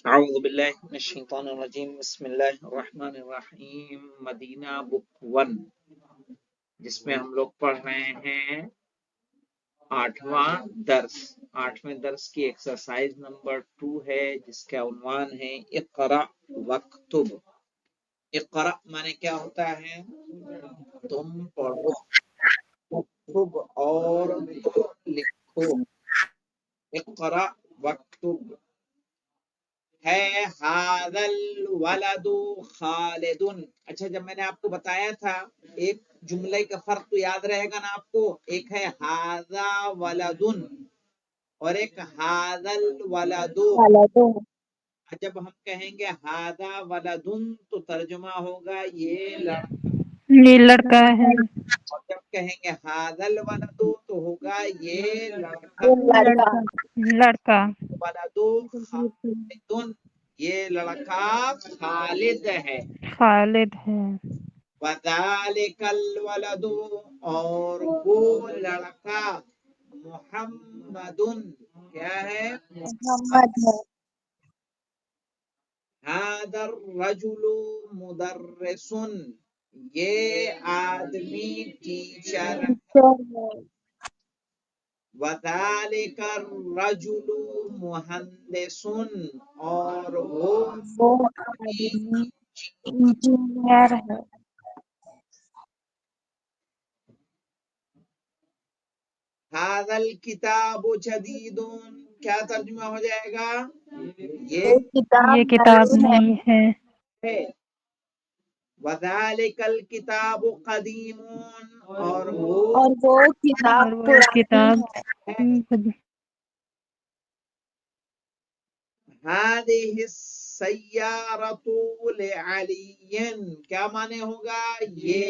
اعوذ باللہ من الشیطان الرجیم بسم اللہ الرحمن الرحیم مدینہ بک 1 جس میں ہم لوگ پڑھ رہے ہیں 8واں درس کی ایکسرسائز نمبر 2 ہے جس کا عنوان ہے اقرأ وکتب۔ اقرأ مانے کیا ہوتا ہے؟ تم پڑھو، وکتب اور لکھو۔ اقرأ وکتب ہے ھذا الولد خالد۔ اچھا، جب میں نے آپ کو بتایا تھا ایک جملے کا فرق تو یاد رہے گا نا آپ کو، ایک ہے ھذا ولد اور ایک ھذا الولد۔ جب ہم کہیں گے ھذا ولد تو ترجمہ ہوگا یہ لڑکا ہے، اور جب کہیں گے ھذا الولد تو ہوگا یہ لڑکا۔ لڑکا ولد خالد، یہ لڑکا خالد ہے۔ خالد ہے۔ وذالک الولد، اور وہ لڑکا محمد، کیا ہے؟ محمد ہے۔ ھذا الرجل مدرس، یہ آدمی ٹیچر ہے۔ وذالک الرجل مہندس، اور وہ آدمی انجینئر ہے۔ ھذا الکتاب جدید، کیا ترجمہ ہو جائے گا؟ یہ یہ کتاب نئی ہے۔ ہے۔ وذالک الکتاب قدیم، اور وہ کتاب اور وہ پرانی کتاب ہے۔ هذه السیارۃ لعلی، کیا معنی ہوگا؟ یہ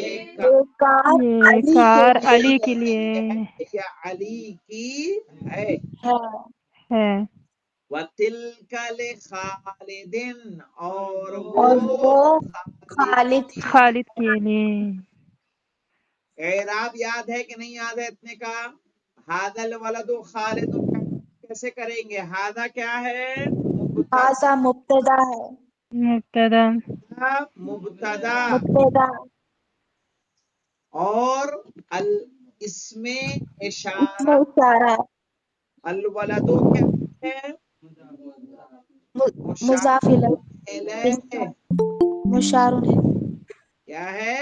کار یہ علی کے کار لیے علی کے لیے یا علی کی ہے۔ ہے۔ وَتِلْكَ لِخَالِدٍ، اور اور وہ وہ خالد کی۔ خالد کے لیے۔ اعراب یاد ہے کہ نہیں یاد ہے اتنے کا؟ ھذا الولد خالد کیسے کریں گے؟ ھذا کیا ہے؟ ھذا مبتدا ہے۔ مبتدا مبتدا، اور الاسم اس اشارہ، میں اشارہ الولد کیا ہے؟ مضاف الیہ، مشار کیا ہے؟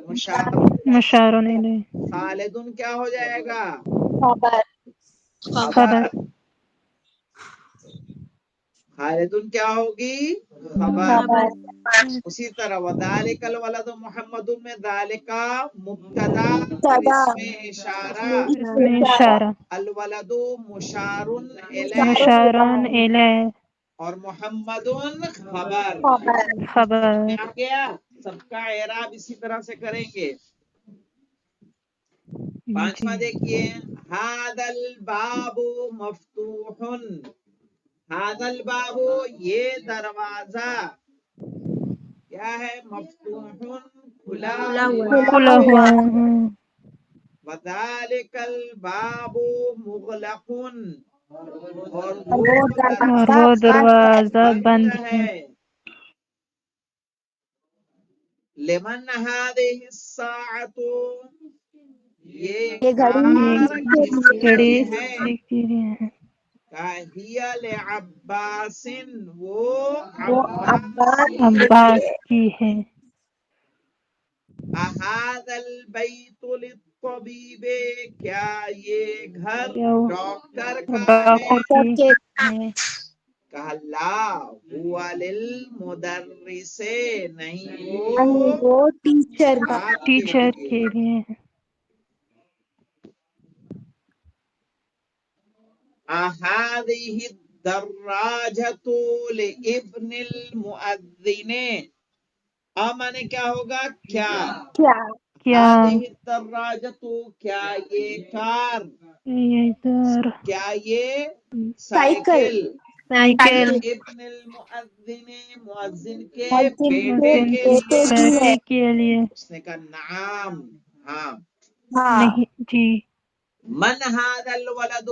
مشار مشار الیہ۔ خالدن کیا ہو جائے گا؟ خبر خبر خالدن کیا ہوگی؟ خبر۔ اسی طرح وذالک الولد محمد میں ذالک مبتدا اور اسم اشارہ، اس میں اشارہ، الولد مشار الیہ مشارون الیہ، اور محمد خبر۔ خبر۔ آ گیا؟ سب کا اعراب اسی طرح سے کریں گے۔ پانچواں دیکھیے، ھذا الباب مفتوح، ھذا الباب یہ دروازہ کیا ہے؟ مفتوح کھلا کھلا ہوا ہے۔ وذالک الباب مغلق، اور اور وہ دروازہ بند ہے۔ لمن هذه الساعۃ، یہ گھڑی ہے ہی لعباس، وہ عباس کی ہے۔ اھذا البیت للطبیب، کیا یہ گھر ڈاکٹر کا ہے؟ ڈاکٹر کی ہے۔ کہا لا هو للمدرس، نہیں وہ ٹیچر ٹیچر کے لیے۔ هذه الدراجۃ لابن المؤذن، مانے کیا ہوگا؟ کیا؟ کیا هذه الدراجۃ، کیا یہ کار؟ کیا یہ سائیکل؟ سائیکل ابن المؤذن، مؤذن کے بیٹے کے لیے۔ اس نے کہا نعم، ہاں۔ نہیں جی۔ من هذا الولد،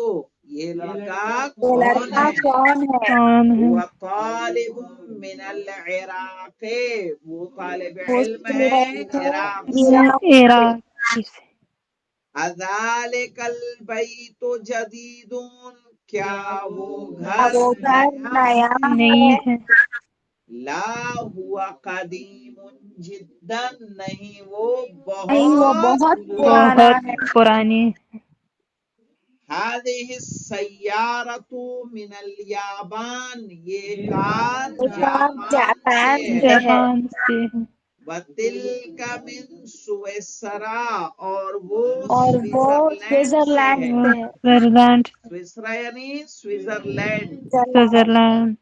یہ لڑکا یہ کون لڑکا ہے؟ کون ہے؟ کون ہے؟ وہ طالب من العراق، وہ طالب وہ علم ہے اسٹوڈنٹ ہے عراق سے۔ عراق سے۔ عراق سے۔ اذالک البیت جدید، کیا وہ کیا گھر وہ گھر نیا نیا نہیں ہے؟ ہے۔ لا ہوا قدیم جدا، نہیں وہ نہیں وہ بہت بہت پرانا پرانا بہت ہے۔ پرانی۔ هذه السیارۃ من الیابان، یہ کار یہ کار جاپان سے جاپان ہے۔ سے ہے۔ جاپان سے ہے۔ وتلک من سویسرا، اور وہ اور وہ سوئٹزرلینڈ سے سوئٹزرلینڈ ہے۔ سے ہے۔ سوئٹزرلینڈ، سویسرا یعنی سوئٹزرلینڈ۔ سوئٹزرلینڈ۔ سوئٹزرلینڈ۔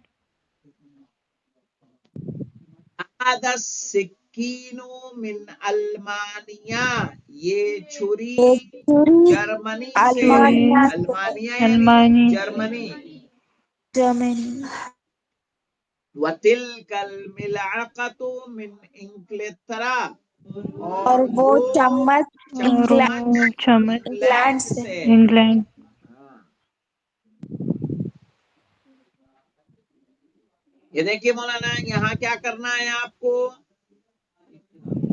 هذا السکین من المانیہ، یہ چھری ایک چھری جرمنی سے ہے۔ المانیہ سے ہے۔ المانیہ یعنی المانی، جرمنی۔ جرمنی۔ وَتِلْكَ الْمِلْعَقَةُ مِنْ انگلترا، اور اور وہ وہ چمچ اور چمچ وہ چمچ انگلینڈ انگلینڈ سے۔ سے۔ انگلینڈ۔ ہاں۔ یہ دیکھیے مولانا، یہاں کیا کرنا ہے آپ کو؟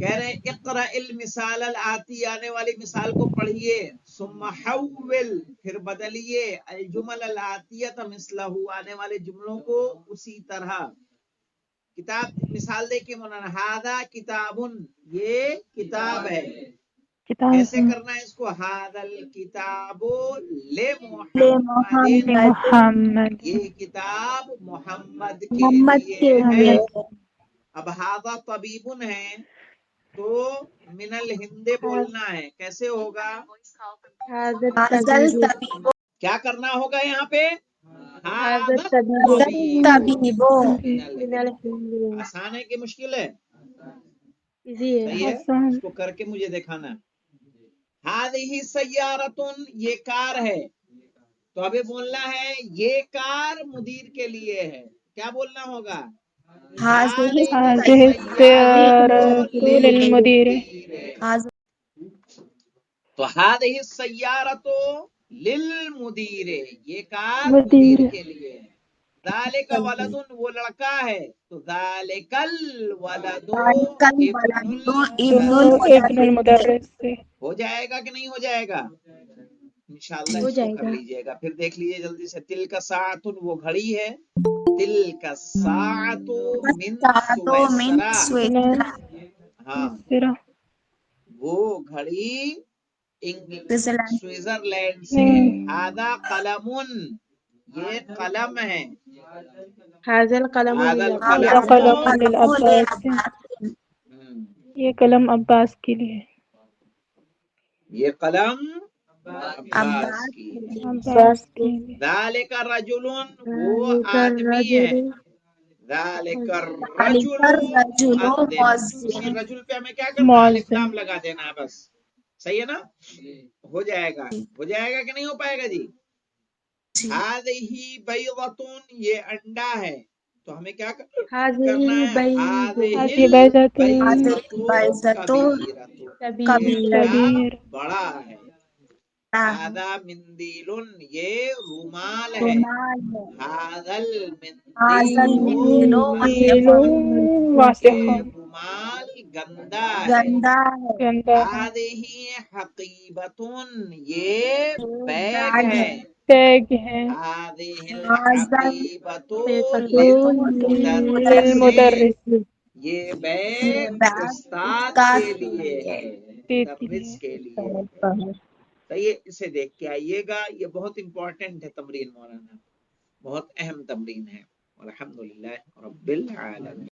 کہہ رہے ہیں اقرأ المثال الآتی، آنے والی مثال کو پڑھیے، ثم حول، پھر بدلیے، الجمل الآتیۃ مثلہ، آنے والے جملوں کو اسی طرح۔ کتاب مثال دیکھیے مولانا، ہاذا کتاب، یہ کتاب ہے۔ کتاب کیسے ہے۔ کرنا ہے اس کو؟ ہاذا الکتاب لمحمد، محمد، محمد، یہ کتاب محمد کے محمد لیے کے ہے۔ لیے۔ اب ہاذا طبیب ہے تو من الہند بولنا ہے، کیسے ہوگا؟ حاضر طبیب، کیا کرنا ہوگا یہاں پہ؟ حاضر طبیب طبیب۔ من الہند۔ آسان ہے کہ مشکل ہے؟ صحیح ہے، آسان۔ اس کو کر کے مجھے دکھانا۔ ہذہ سیارۃ، یہ کار ہے، تو ابھی بولنا ہے یہ کار مدیر کے لیے ہے۔ کیا بولنا ہوگا؟ حاضر هذه السيارة للمدير۔ حاضر تو ہذہ السیارۃ للمدیر، یہ کار مدیر، مدیر کے لیے ہے۔ ذالک ولد، وہ لڑکا ہے، تو ذالک الولد کل ابن ابن ابن المدرس، المدرس سے۔ ہو جائے گا کہ نہیں ہو جائے گا؟ انشاءاللہ اس کو کر لیجئے گا۔ پھر دیکھ لیجئے جلدی سے، تلک ساعۃ، وہ گھڑی ہے، تلک ساعۃ من ساعتوں من سویسرا، سویسرا، ہاں سرا، وہ گھڑی سوئٹزرلینڈ۔ سوئٹزرلینڈ سے ہے۔ ہذا قلم، یہ قلم ہے، حاضر هذا هذا قلم القلم للعباس، یہ قلم عباس کے لیے۔ یہ قلم عباس عباس کی کے ہے۔ لیے۔ عباس کے لیے۔ ذالک رجل، وہ آدمی ہے، ذالک الرجل الرجل مؤذن، مؤذن، اسی رجل پہ ہمیں کیا کرنا ہے؟ الف مؤذن۔ لام لگا دینا ہے بس، صحیح ہے نا؟ ہو جائے گا، ہو جائے گا کہ نہیں ہو پائے گا جی؟ ہذہ بیضۃ، یہ انڈا ہے، تو ہمیں کیا کرنا ہے؟ هذه ہذہ بيضة البیضۃ بیضۃ کبیرۃ، یہ کبیر، انڈا كبير۔ بڑا ہے۔ هذا مندیل، یہ رومال ہے، رومال ہے۔ هذا حاضر المندیل منديل واسع، واسع، یہ رومال گندا ہے۔ گندا ہے۔ گندا ہے۔ هذه حقیبۃ، یہ بیگ بیگ ہے۔ ہے۔ بیگ ہے۔ هذه حاضر الحقیبۃ للمدرس، للمدرس، یہ یہ بیگ بیگ استاد استاد کے کے لیے لیے۔ ہے، کے مدرس لیے۔ کے لیے ہے۔ تو یہ اسے دیکھ کے آئیے گا، یہ بہت امپورٹنٹ ہے تمرین مولانا، بہت اہم تمرین ہے۔ الحمدللہ رب العالمین۔